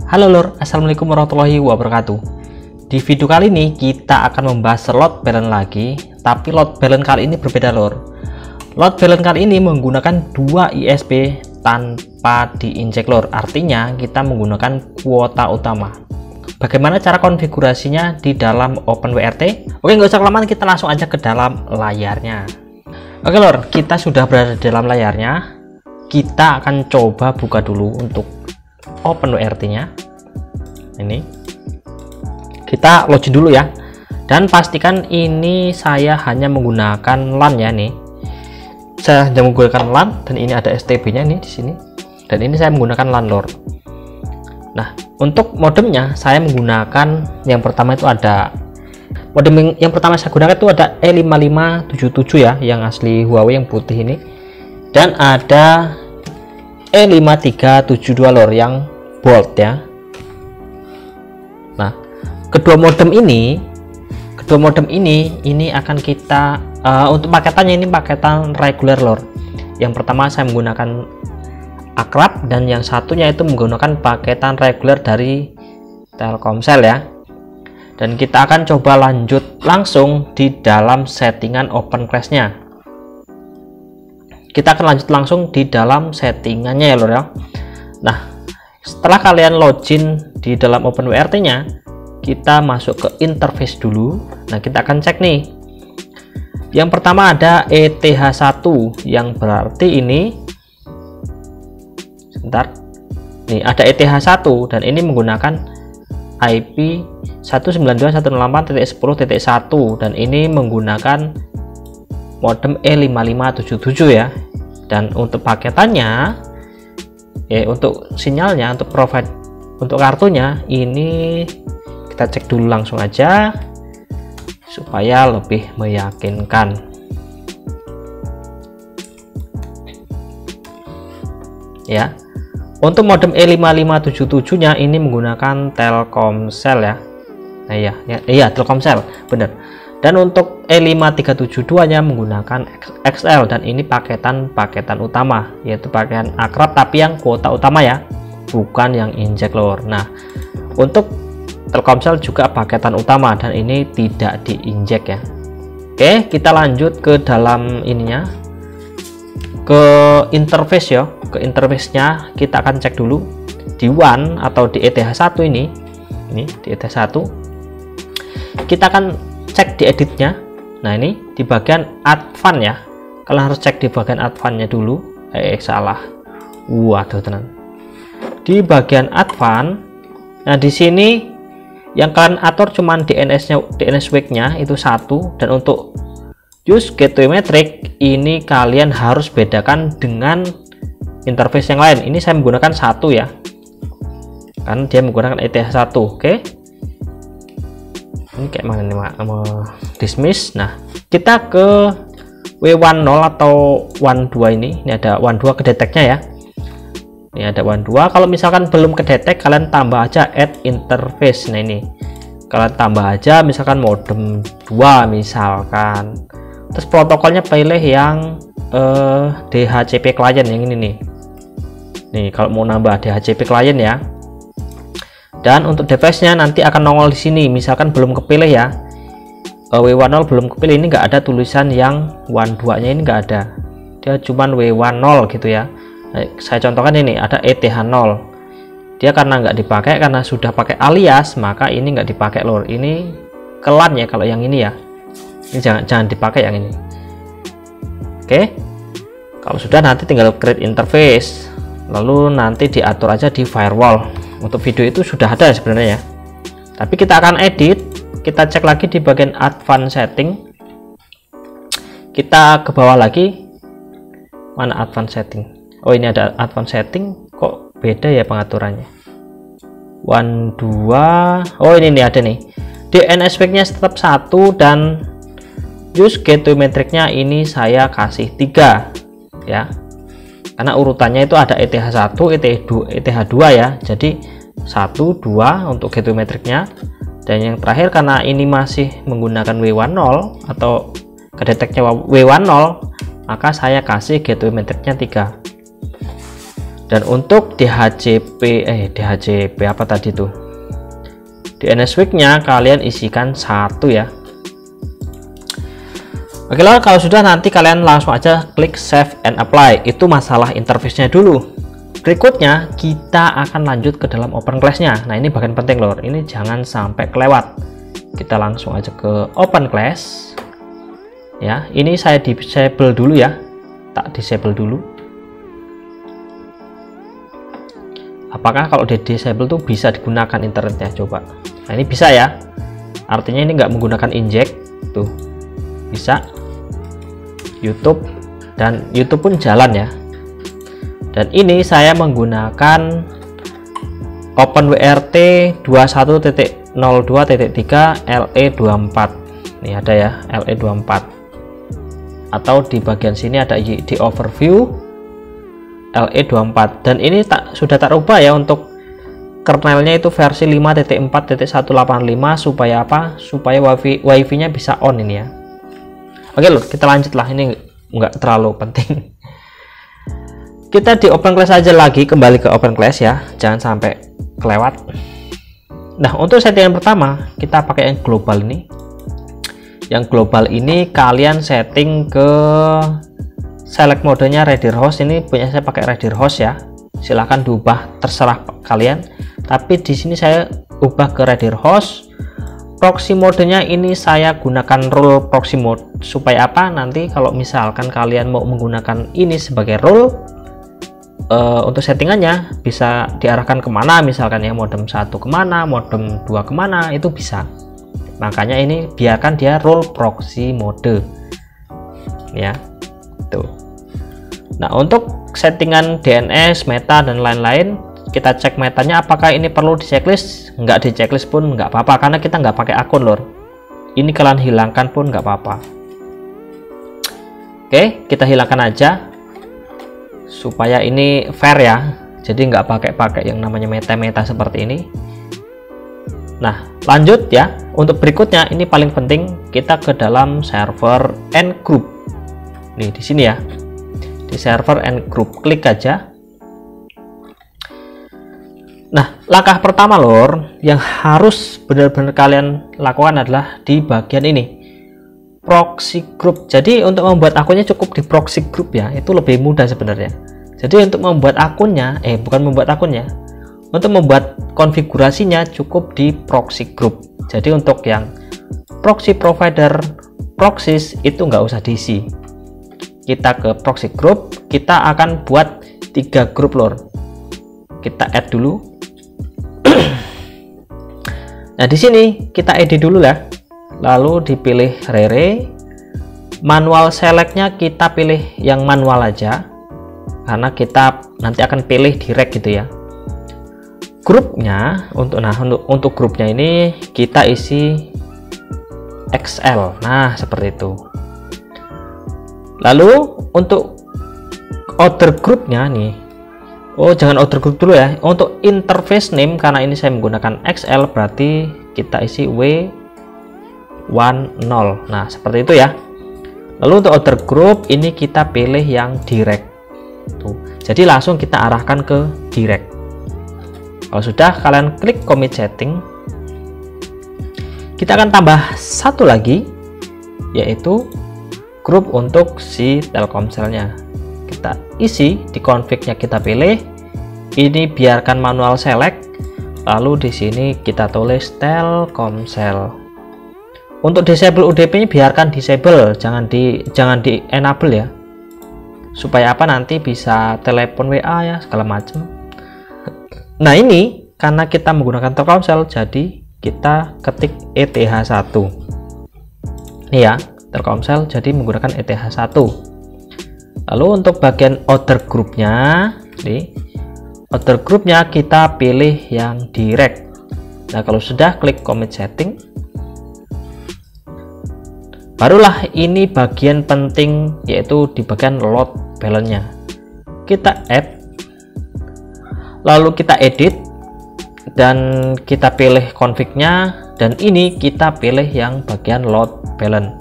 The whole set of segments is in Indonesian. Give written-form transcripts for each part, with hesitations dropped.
Halo lor, assalamualaikum warahmatullahi wabarakatuh. Di video kali ini kita akan membahas load balance lagi, tapi load balance kali ini berbeda lor. Load balance kali ini menggunakan 2 ISP tanpa diinjek lor, artinya kita menggunakan kuota utama. Bagaimana cara konfigurasinya di dalam OpenWRT? Oke, nggak usah kelamaan, kita langsung aja ke dalam layarnya. Oke lor, kita sudah berada di dalam layarnya. Kita akan coba buka dulu untuk OpenWRT-nya. Ini kita login dulu ya, dan pastikan ini saya hanya menggunakan LAN ya. Nih saya hanya menggunakan LAN, dan ini ada STB-nya nih di sini, dan ini saya menggunakan LAN lor. Nah, untuk modemnya saya menggunakan yang pertama itu ada modem yang pertama saya gunakan itu ada E5577 ya, yang asli Huawei yang putih ini, dan ada E5372 lor yang bold ya. Nah, kedua modem ini akan kita untuk paketannya ini paketan reguler lor. Yang pertama saya menggunakan Akrab, dan yang satunya itu menggunakan paketan reguler dari Telkomsel ya. Dan kita akan coba lanjut langsung di dalam settingan OpenClash-nya. Kita akan lanjut langsung di dalam settingannya ya lor ya. Nah, setelah kalian login di dalam OpenWRT-nya, kita masuk ke interface dulu. Nah, kita akan cek nih. Yang pertama ada ETH1, yang berarti ini sebentar. Nih, ada ETH1 dan ini menggunakan IP 192.168.10.1 dan ini menggunakan modem E5577 ya. Dan untuk paketannya untuk sinyalnya, untuk provide, untuk kartunya ini kita cek dulu langsung aja supaya lebih meyakinkan. Ya, untuk modem E5577 nya ini menggunakan Telkomsel ya. Nah iya Telkomsel bener. Dan untuk E5372 nya menggunakan XL, dan ini paketan utama, yaitu paketan Akrab tapi yang kuota utama ya, bukan yang injek lor. Nah, untuk Telkomsel juga paketan utama dan ini tidak diinjek ya. Oke, kita lanjut ke dalam ininya, ke interface ya. Ke interface-nya kita akan cek dulu di WAN atau di ETH1 ini di ETH1 kita akan cek di editnya. Nah, ini di bagian advance ya, kalian harus cek di bagian advance-nya dulu. Salah, waduh tenan, di bagian advance. Nah, di sini yang kalian atur cuman DNS-nya, DNS WAG-nya itu 1, dan untuk use gateway metric ini kalian harus bedakan dengan interface yang lain. Ini saya menggunakan 1 ya, karena dia menggunakan ETH1. Oke, ini kayak mana nih dismiss. Nah, kita ke W10 atau WAN 2 ini ada WAN 2 kedeteknya ya. Ini ada WAN 2. Kalau misalkan belum kedetek, kalian tambah aja add interface. Nah, ini kalian tambah aja misalkan modem 2 misalkan, terus protokolnya pilih yang DHCP client yang ini nih kalau mau nambah DHCP client ya. Dan untuk device-nya nanti akan nongol di sini. Misalkan belum kepilih ya, W10 belum kepilih, ini nggak ada tulisan yang WAN 2-nya, ini nggak ada, dia cuman W10 gitu ya. Nah, saya contohkan ini ada ETH0, dia karena nggak dipakai, karena sudah pakai alias, maka ini nggak dipakai lor. Ini ke LAN ya kalau yang ini ya, ini jangan dipakai yang ini. Oke, kalau sudah nanti tinggal create interface, lalu nanti diatur aja di firewall. Untuk video itu sudah ada sebenarnya ya, tapi kita akan edit. Kita cek lagi di bagian advanced setting, kita ke bawah lagi. Mana advanced setting? Oh, ini ada advanced setting, kok beda ya pengaturannya. WAN 2, oh ini nih ada nih, DNS WAG nya tetap 1, dan use gateway metricnya ini saya kasih 3 ya, karena urutannya itu ada ETH1, ETH2 ya. Jadi 1, 2 untuk gateway metricnya, dan yang terakhir karena ini masih menggunakan W10 atau kedeteknya W10, maka saya kasih gateway metricnya 3. Dan untuk DHCP apa tadi tuh, DNS week nya kalian isikan 1 ya. Oke, lalu kalau sudah, nanti kalian langsung aja klik save and apply. Itu masalah interface-nya dulu. Berikutnya kita akan lanjut ke dalam open class-nya. Nah, ini bagian penting lor, ini jangan sampai kelewat. Kita langsung aja ke open class ya. Ini saya disable dulu ya, tak disable dulu. Apakah kalau di disable tuh bisa digunakan internetnya? Coba. Nah, ini bisa ya, artinya ini nggak menggunakan inject tuh, bisa YouTube, dan YouTube pun jalan ya. Dan ini saya menggunakan OpenWRT 21.02.3 LE24. Ini ada ya, LE24. Atau di bagian sini ada di overview LE24. Dan ini sudah tak rubah ya, untuk kernelnya itu versi 5.4.185 supaya apa? Supaya wifi-nya bisa on ini ya. Oke loh, kita lanjut lah, ini nggak terlalu penting. Kita di open class aja lagi, kembali ke open class ya, jangan sampai kelewat. Nah, untuk settingan pertama kita pakai yang global ini. Yang global ini kalian setting ke select modenya Redirhost. Ini punya saya pakai Redirhost ya, silahkan diubah terserah kalian, tapi di sini saya ubah ke Redirhost. Proxy modenya ini saya gunakan role proxy mode, supaya apa? Nanti kalau misalkan kalian mau menggunakan ini sebagai role, untuk settingannya bisa diarahkan kemana, misalkan ya modem 1 kemana, modem 2 kemana, itu bisa. Makanya ini biarkan dia role proxy mode ya tuh. Nah, untuk settingan DNS, meta dan lain-lain, kita cek metanya apakah ini perlu di checklist. Nggak di checklist pun nggak apa-apa, karena kita nggak pakai akun lor. Ini kalian hilangkan pun nggak apa-apa. Oke, kita hilangkan aja supaya ini fair ya, jadi nggak pakai yang namanya meta-meta seperti ini. Nah, lanjut ya. Untuk berikutnya ini paling penting, kita ke dalam server and group. Nih di sini ya, di server and group, klik aja. Nah, langkah pertama lor yang harus benar-benar kalian lakukan adalah di bagian ini, proxy group. Jadi untuk membuat akunnya cukup di proxy group ya, itu lebih mudah sebenarnya. Jadi untuk membuat akunnya, untuk membuat konfigurasinya cukup di proxy group. Jadi untuk yang proxy provider proxies itu nggak usah diisi. Kita ke proxy group, kita akan buat 3 grup lor. Kita add dulu. Nah, di sini kita edit dulu ya. Lalu dipilih Rere. Manual selectnya kita pilih yang manual aja, karena kita nanti akan pilih direct gitu ya. Grupnya untuk grupnya ini kita isi XL. Nah, seperti itu. Lalu untuk other grupnya nih, jangan other group dulu ya. Untuk interface name, karena ini saya menggunakan XL, berarti kita isi W10. Nah, seperti itu ya. Lalu untuk other group ini kita pilih yang direct tuh. Jadi langsung kita arahkan ke direct. Kalau sudah, kalian klik commit setting. Kita akan tambah satu lagi, yaitu grup untuk si Telkomselnya. Kita isi di config-nya, kita pilih ini, biarkan manual select. Lalu di sini kita tulis Telkomsel. Untuk disable UDP-nya biarkan disable, jangan di enable ya. Supaya apa? Nanti bisa telepon WA ya, segala macam. Nah, ini karena kita menggunakan Telkomsel, jadi kita ketik ETH1. Ini ya, Telkomsel jadi menggunakan ETH1. Lalu untuk bagian other grupnya, di other grupnya kita pilih yang direct. Nah, kalau sudah, klik commit setting. Barulah ini bagian penting, yaitu di bagian load balance-nya. Kita add, lalu kita edit, dan kita pilih config-nya, dan ini kita pilih yang bagian load balance.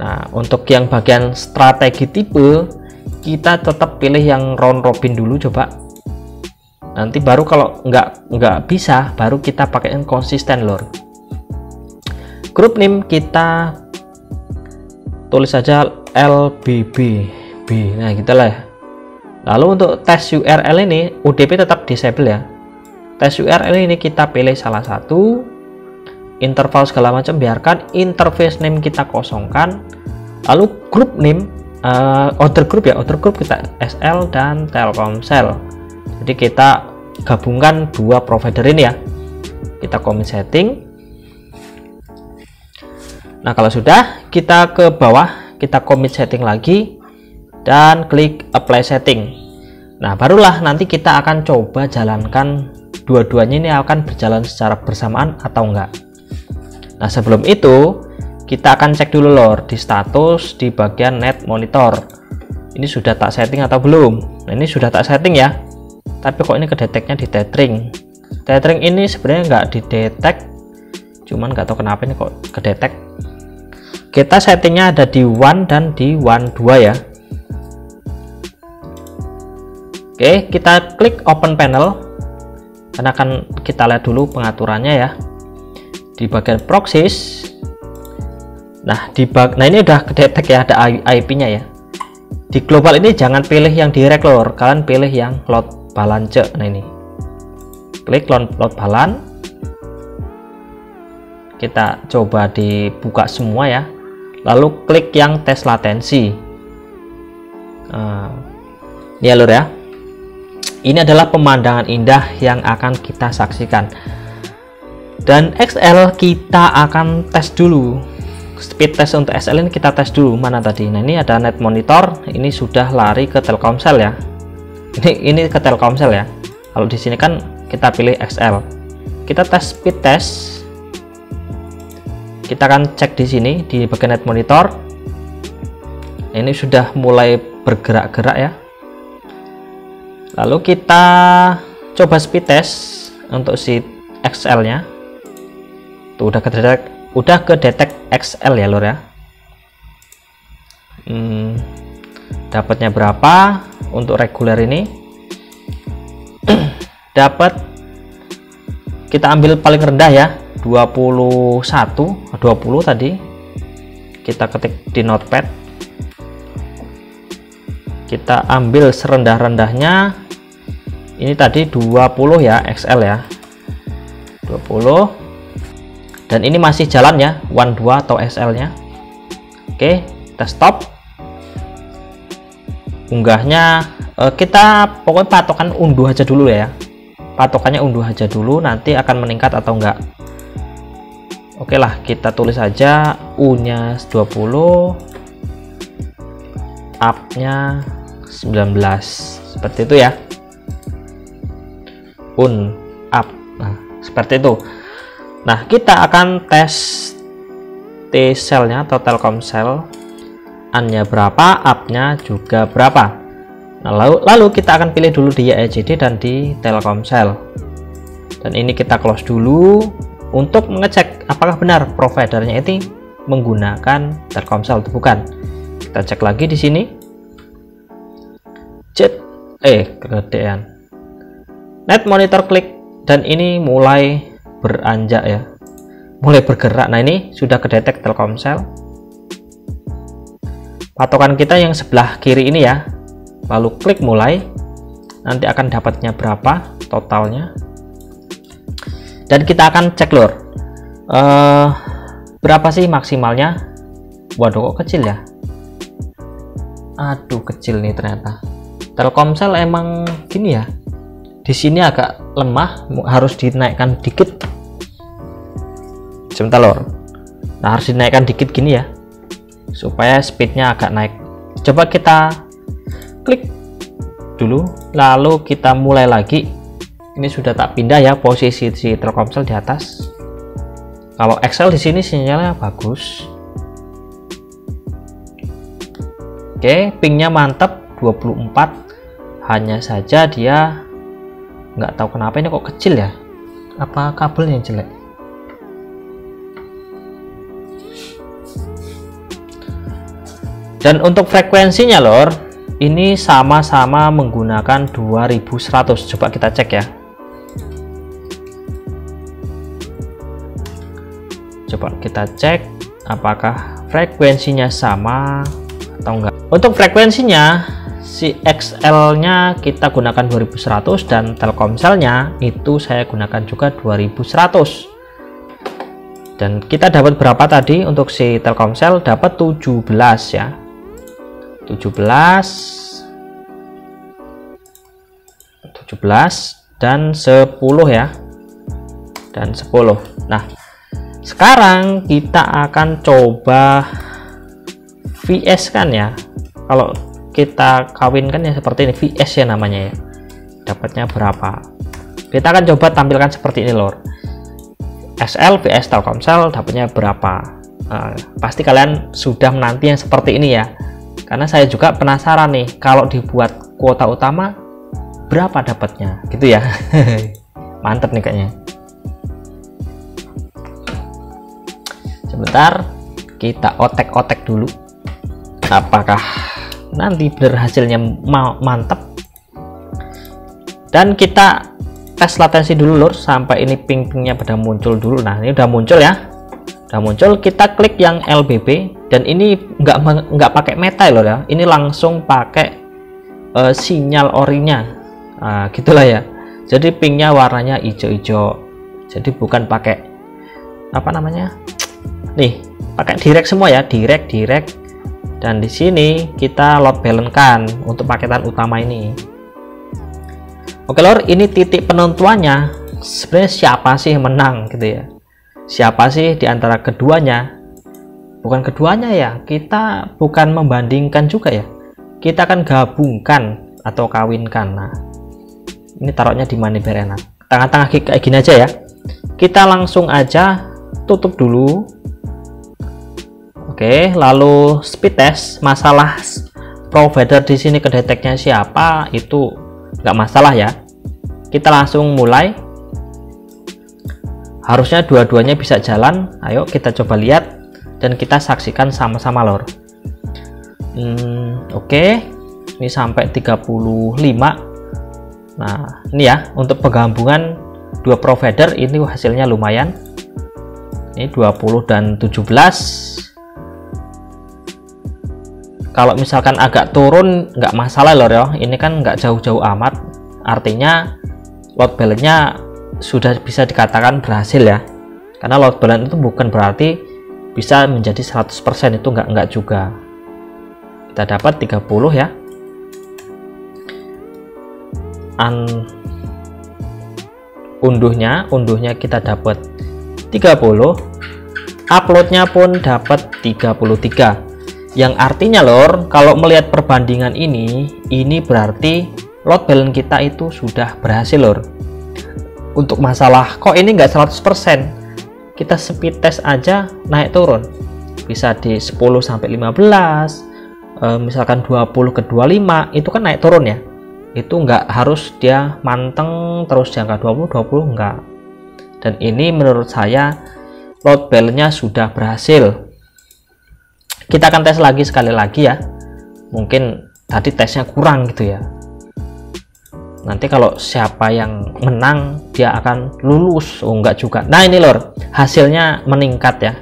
Nah, untuk yang bagian strategi tipe kita tetap pilih yang round robin dulu coba. Nanti baru kalau nggak bisa baru kita pakaiin konsisten lor. Grup name kita tulis saja LBB B. Nah gitulah ya. Lalu untuk tes URL ini UDP tetap disable ya. Tes URL ini kita pilih salah satu, interval segala macam biarkan, interface name kita kosongkan, lalu grup name order group ya, order group kita SL dan Telkomsel. Jadi kita gabungkan dua provider ini ya. Kita commit setting. Nah kalau sudah, kita ke bawah, kita commit setting lagi dan klik apply setting. Nah barulah nanti kita akan coba jalankan dua-duanya ini akan berjalan secara bersamaan atau enggak. Nah sebelum itu kita akan cek dulu lor di status di bagian net monitor. Ini sudah tak setting atau belum? Nah ini sudah tak setting ya. Tapi kok ini kedeteknya di tethering. Tethering ini sebenarnya nggak didetek, cuman nggak tahu kenapa ini kok kedetek. Kita settingnya ada di one dan di one 2 ya. Oke, kita klik open panel karena akan kita lihat dulu pengaturannya ya. Di bagian proxies. Nah ini udah kedetek ya, ada IP-nya ya. Di global ini jangan pilih yang direct lor, kalian pilih yang load balance. Nah ini klik load balance, kita coba dibuka semua ya, lalu klik yang tes latensi. Ya lor ya, ini adalah pemandangan indah yang akan kita saksikan. Dan XL kita akan tes dulu. Speed test untuk XL ini kita tes dulu. Mana tadi? Nah ini ada net monitor, ini sudah lari ke Telkomsel ya. Ini ke Telkomsel ya. Kalau di sini kan kita pilih XL. Kita tes speed test. Kita akan cek di sini di bagian net monitor. Ini sudah mulai bergerak-gerak ya. Lalu kita coba speed test untuk si XL-nya. Tuh udah kedetek XL ya lor ya. Dapatnya berapa untuk reguler ini? Dapat, kita ambil paling rendah ya, 20 tadi. Kita ketik di notepad. Kita ambil serendah-rendahnya. Ini tadi 20 ya XL ya. 20. Dan ini masih jalan ya, one 2 atau SL nya. Oke, kita stop. Unggahnya kita pokoknya patokan unduh aja dulu ya. Patokannya unduh aja dulu, nanti akan meningkat atau enggak. Oke lah, kita tulis aja U nya 20, up nya 19, seperti itu ya. Up, nah seperti itu. Nah kita akan tes T-cell nya atau Telkomsel, an-nya berapa, up-nya juga berapa. Nah lalu kita akan pilih dulu di YEJD dan di Telkomsel. Dan ini kita close dulu untuk mengecek apakah benar providernya itu menggunakan Telkomsel atau bukan. Kita cek lagi di sini. Kegedean. Net monitor klik dan ini mulai beranjak ya, mulai bergerak. Nah ini sudah kedetek Telkomsel. Patokan kita yang sebelah kiri ini ya. Lalu klik mulai, nanti akan dapatnya berapa totalnya. Dan kita akan cek lor, berapa sih maksimalnya. Waduh kok kecil ya. Aduh kecil nih ternyata. Telkomsel emang gini ya. Di sini agak lemah, harus dinaikkan dikit. Sebentar lor. Nah harus dinaikkan dikit gini ya, supaya speednya agak naik. Coba kita klik dulu, lalu kita mulai lagi. Ini sudah tak pindah ya posisi si Telkomsel di atas. Kalau Excel di sini sinyalnya bagus. Oke, pingnya mantap 24. Hanya saja dia nggak tahu kenapa ini kok kecil ya. Apa kabelnya yang jelek? Dan untuk frekuensinya lor, ini sama-sama menggunakan 2100. Coba kita cek ya. Coba kita cek apakah frekuensinya sama atau enggak. Untuk frekuensinya, si XL-nya kita gunakan 2100 dan Telkomsel-nya itu saya gunakan juga 2100. Dan kita dapat berapa tadi? Untuk si Telkomsel dapat 17 ya. 17 dan 10 ya. Dan 10. Nah, sekarang kita akan coba VS kan ya. Kalau kita kawinkan ya seperti ini, VS ya namanya ya. Dapatnya berapa? Kita akan coba tampilkan seperti ini lor. SL VS Telkomsel dapatnya berapa? Pasti kalian sudah menanti yang seperti ini ya. Karena saya juga penasaran nih, kalau dibuat kuota utama berapa dapatnya gitu ya. Mantep nih kayaknya. Sebentar, kita otek-otek dulu apakah nanti benar hasilnya mantap. Dan kita tes latensi dulu lor, sampai ini ping-pingnya pada muncul dulu. Nah, ini udah muncul ya, udah muncul. Kita klik yang LBB, dan ini nggak pakai meta lor ya, ini langsung pakai sinyal orinya. Nah, gitulah ya. Jadi pingnya warnanya hijau-hijau, jadi bukan pakai apa namanya nih, pakai direct semua ya, direct. Dan di sini kita load balance kan untuk paketan utama ini. Oke lor, ini titik penentuannya. Sebenarnya siapa sih yang menang gitu ya? Siapa sih di antara keduanya? Bukan keduanya ya, kita bukan membandingkan juga ya. Kita akan gabungkan atau kawinkan. Nah, ini taruhnya di mana biar enak? Tengah-tengah kayak gini aja ya. Kita langsung aja tutup dulu. Oke, lalu speed test. Masalah provider di sini kedeteknya siapa itu nggak masalah ya. Kita langsung mulai. Harusnya dua-duanya bisa jalan. Ayo kita coba lihat dan kita saksikan sama-sama lor. Oke, ini sampai 35. Nah, ini ya untuk penggabungan dua provider ini hasilnya lumayan. Ini 20 dan 17. Kalau misalkan agak turun nggak masalah lor ya, ini kan nggak jauh-jauh amat, artinya load balance-nya sudah bisa dikatakan berhasil ya. Karena load balance itu bukan berarti bisa menjadi 100%, itu nggak juga. Kita dapat 30 ya. Unduhnya kita dapat 30, uploadnya pun dapat 33. Yang artinya lor, kalau melihat perbandingan ini berarti load balance kita itu sudah berhasil lor. Untuk masalah kok ini nggak 100%, kita speed test aja naik turun, bisa di 10 sampai 15, misalkan 20 ke 25, itu kan naik turun ya. Itu nggak harus dia manteng terus jangka 20 enggak. Dan ini menurut saya load balance-nya sudah berhasil. Kita akan tes lagi sekali lagi ya. Mungkin tadi tesnya kurang gitu ya. Nanti kalau siapa yang menang dia akan lulus. Oh enggak juga. Nah ini lor, hasilnya meningkat ya.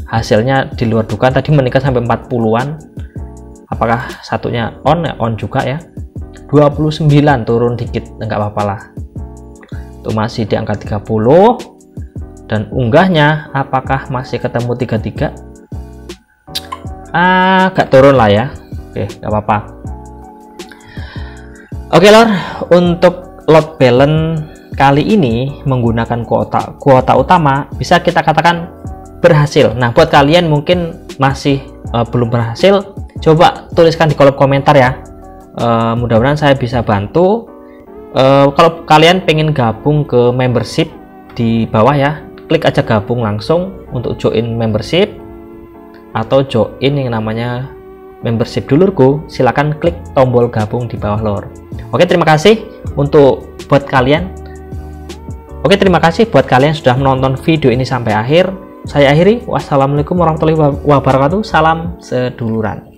Hasilnya di luar dugaan, tadi meningkat sampai 40-an. Apakah satunya on? Ya, on juga ya. 29 turun dikit, enggak apa-apa lah. Itu masih di angka 30. Dan unggahnya apakah masih ketemu 33? Agak turun lah ya. Oke, nggak apa-apa. Oke lor, untuk load balance kali ini menggunakan kuota utama bisa kita katakan berhasil. Nah, buat kalian mungkin masih belum berhasil, coba tuliskan di kolom komentar ya. Mudah-mudahan saya bisa bantu. Kalau kalian pengen gabung ke membership, di bawah ya, klik aja gabung langsung untuk join membership atau join yang namanya membership dulurku. Silahkan klik tombol gabung di bawah lor. Oke, terima kasih untuk buat kalian. Oke, terima kasih buat kalian sudah menonton video ini sampai akhir. Saya akhiri. Wassalamualaikum warahmatullahi wabarakatuh. Salam seduluran.